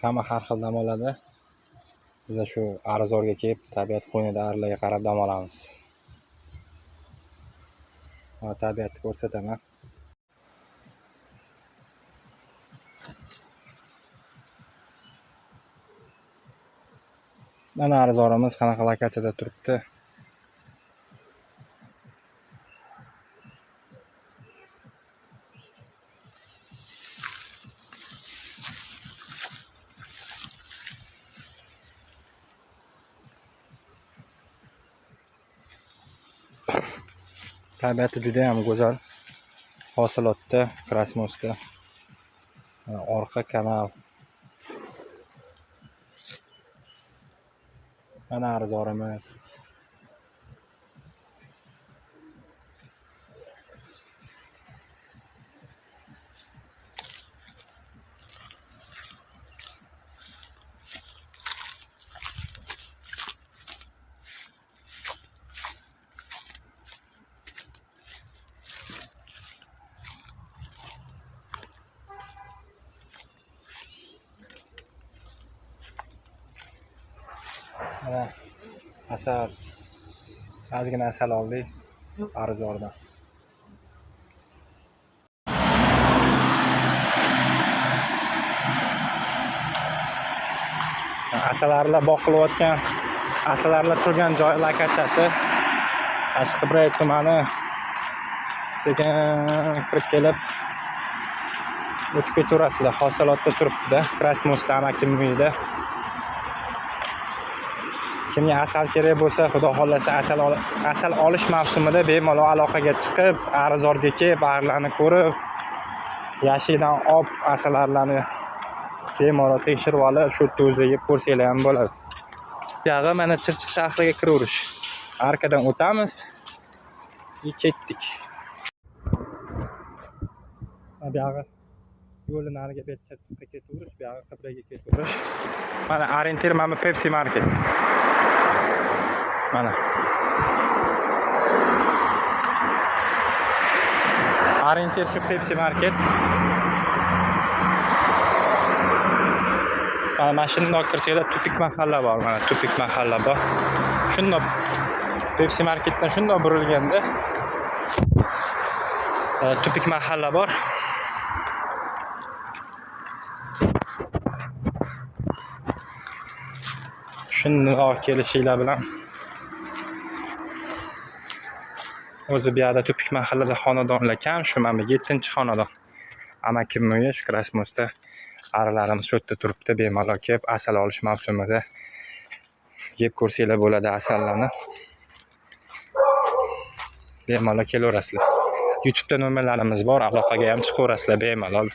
Hamma har xil dam oladi. Biz shu arzorga kelib, tabiat qo'ynida arilarga qarab dam olamiz. Mana tabiatni ko'rsataman. Mana arzorimiz qanaqa lokatsiyada turibdi. Tabiati juda ham go'zal. Hosilotda, Krasnosda. Orqa kanal. Mana arzorimiz. Mana asal, ozgina asal oldik arzordan. Asallarlar boqilayotgan, asallarlar turgan joy lokatsiyasi Qashqadaryo tumani. Sekin kirib kelib o'tib ketaverasizlar. Hosilotda turibdi-da, Krasnosda amakim uyida. Kimga asal kerak bo'lsa, xudo xolasa asal olish mavsumida bemalol aloqaga chiqib, arzorga kelib, arlarni ko'rib, yashikdan olib asallarni bemalol tekshirib olib, shu yerda o'zida yeb ko'rsanglar ham bo'ladi. Buyog'i mana Chirchiq shahriga kiraverish. Arkadan o'tamiz. Ketdik. Buyog'i yo'lni nariga Chirchiqqa ketaverish, buyog'i Qibraga ketaverish. Mana orientir mana Pepsi Market. Mana. Orientir shu Pepsi Market. Mana mashinada kirsanglar tupik mahalla bor, mana tupik mahalla bor. Shundoq Pepsi Marketdan shundoq burilganda tupik mahalla bor. Shundoq kelishinglar bilan o'zi bu yerda tupik mahallada xonadonlar kam, shu mana 7-xonadon. Amakim uyi shu Krasnosda. Arilarimiz shu yerda turibdi, bemalol kelib asal olish mavsumida yeb ko'rsanglar bo'ladi asallarni. Bemalol kelaverasizlar. YouTube'da nomerlarimiz bor, aloqaga ham chiqaverasizlar bemalol.